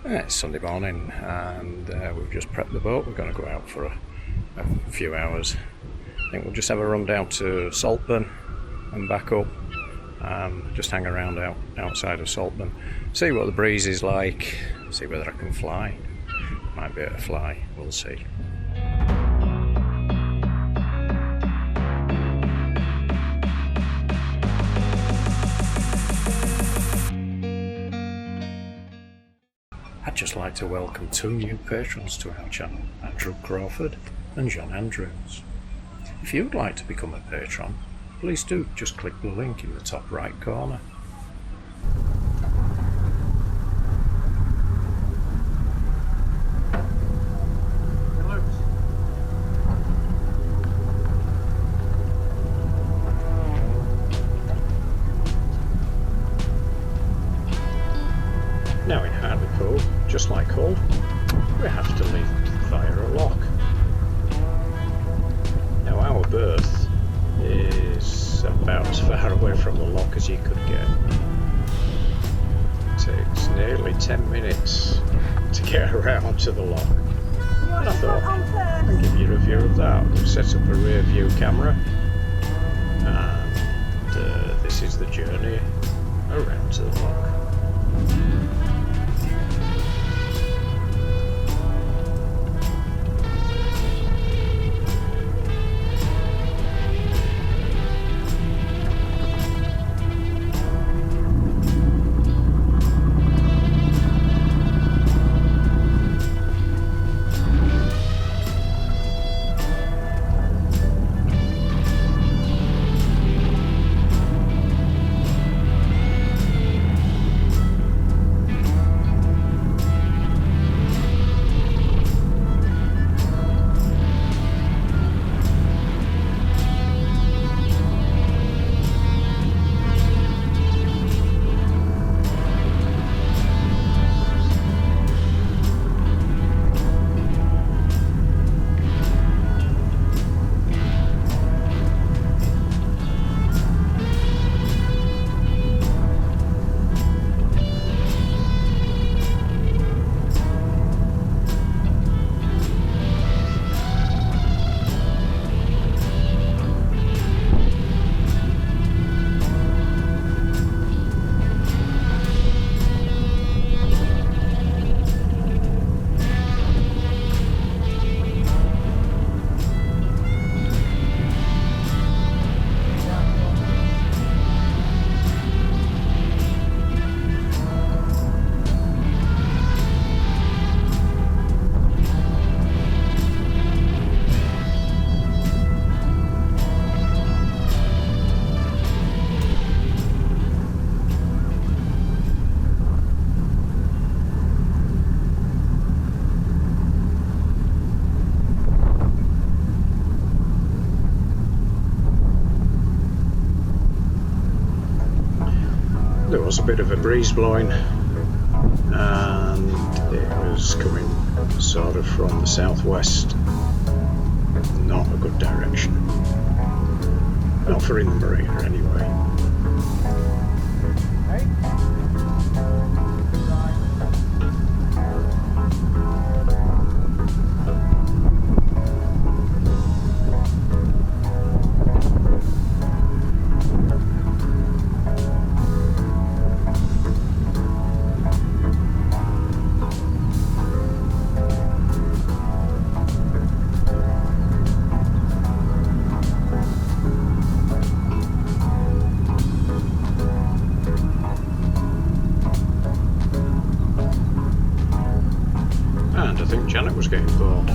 It's Sunday morning and we've just prepped the boat. We're going to go out for a few hours. I think we'll just have a run down to Saltburn and back up. Just hang around outside of Saltburn, see what the breeze is like, see whether I can fly. Might be able to fly, we'll see. I'd just like to welcome two new patrons to our channel, Andrew Crawford and John Andrews. If you'd like to become a patron, please do just click the link in the top right corner. Now in Hartlepool, just like Hull, we have to leave via a lock. Now our berth is about as far away from the lock as you could get. It takes nearly 10 minutes to get around to the lock. And I thought I'd give you a view of that. We've set up a rear view camera and this is the journey around to the lock. There was a bit of a breeze blowing and it was coming sort of from the southwest. Not a good direction. Not for in the marina anyway. I think Janet was getting bored.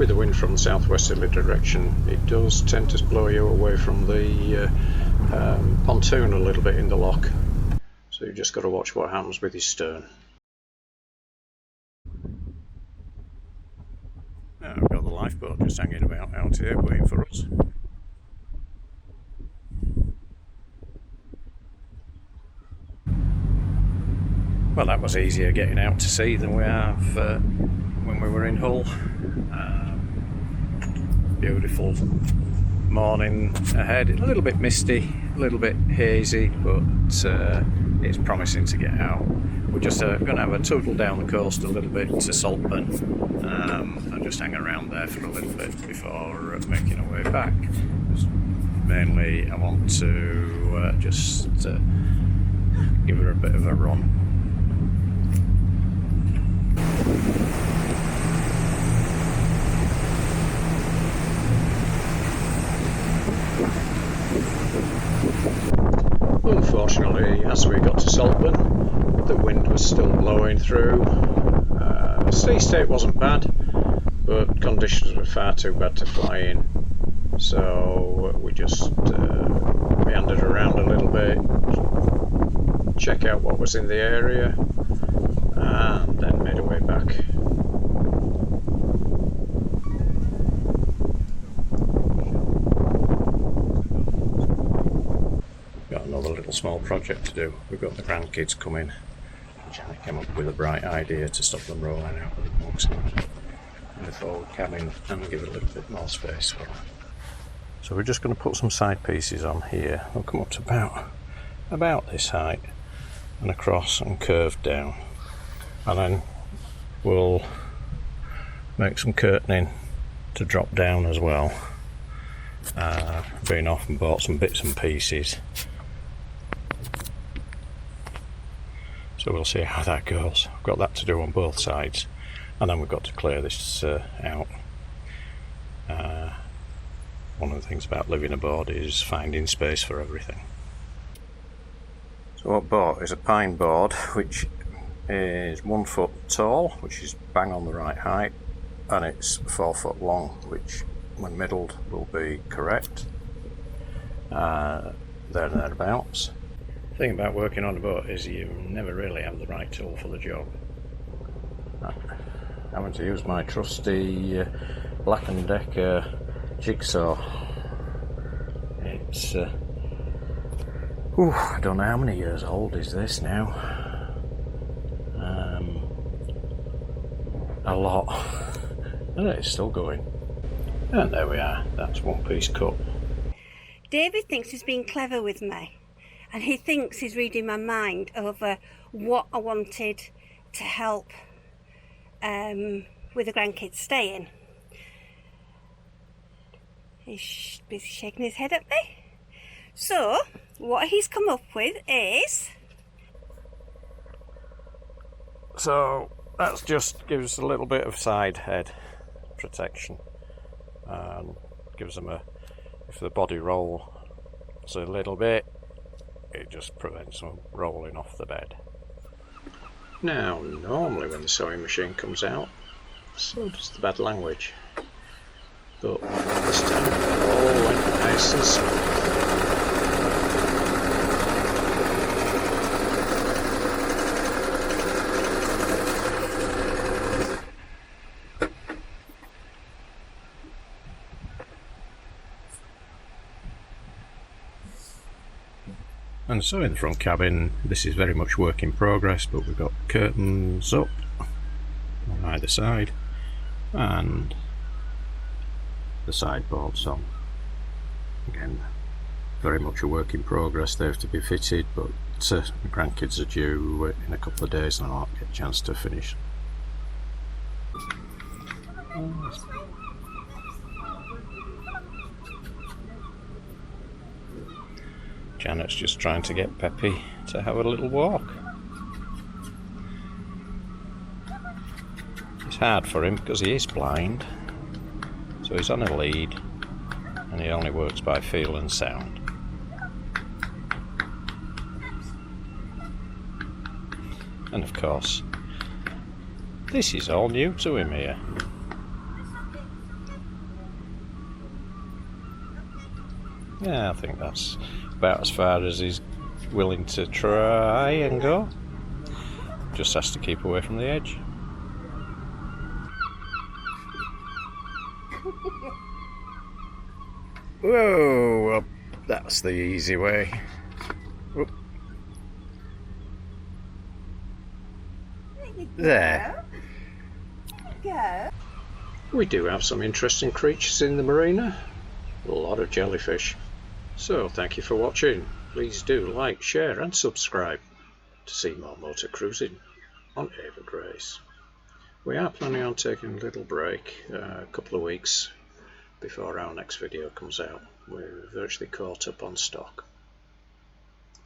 with the wind from the southwesterly direction, it does tend to blow you away from the pontoon a little bit in the lock. So you've just got to watch what happens with your stern. Now we've got the lifeboat just hanging about out here waiting for us. Well, that was easier getting out to sea than we have when we were in Hull. Beautiful morning ahead, a little bit misty, a little bit hazy, but it's promising to get out. We're just going to have a tootle down the coast a little bit to Saltburn and just hang around there for a little bit before making our way back. Mainly I want to just give her a bit of a run. Unfortunately, as we got to Saltburn, the wind was still blowing through. Sea state wasn't bad, but conditions were far too bad to fly in. So we just meandered around a little bit, check out what was in the area, and then made our way back. Got another little small project to do. We've got the grandkids coming. Janet came up with a bright idea to stop them rolling out of the box in the forward cabin and give it a little bit more space for them. So we're just going to put some side pieces on here. They'll come up to about this height and across and curve down, and then we'll make some curtaining to drop down as well. Been off and bought some bits and pieces, so we'll see how that goes. I've got that to do on both sides, and then we've got to clear this out. One of the things about living aboard is finding space for everything. So what I bought is a pine board, which is 1 foot tall, which is bang on the right height, and it's 4 foot long, which when middled will be correct. Thereabouts. The thing about working on a boat is you never really have the right tool for the job. Having to use my trusty Black & Decker jigsaw. It's I don't know how many years old is this now. A lot. And it's still going. And there we are. That's one piece cut. David thinks he's being clever with me, and he thinks he's reading my mind over what I wanted to help with the grandkids staying. He's busy shaking his head at me. So what he's come up with is... So that just gives a little bit of side head protection, and gives them if the body rolls a little bit, it just prevents them rolling off the bed. Now normally when the sewing machine comes out, so does the bad language, but this time it all went nice and smooth. And so in the front cabin, this is very much work in progress, but we've got curtains up on either side and the sideboards on. Again, very much a work in progress. They have to be fitted, but the grandkids are due in a couple of days and I'll get a chance to finish. Janet's just trying to get Pepe to have a little walk. It's hard for him because he is blind, so he's on a lead and he only works by feel and sound. And of course, this is all new to him here. Yeah, I think that's about as far as he's willing to try and go. Just has to keep away from the edge. Whoa, well, that's the easy way. Oop. There. Go. We do have some interesting creatures in the marina. A lot of jellyfish. So thank you for watching. Please do like, share and subscribe to see more motor cruising on Ava Grace. We are planning on taking a little break, a couple of weeks before our next video comes out. We're virtually caught up on stock.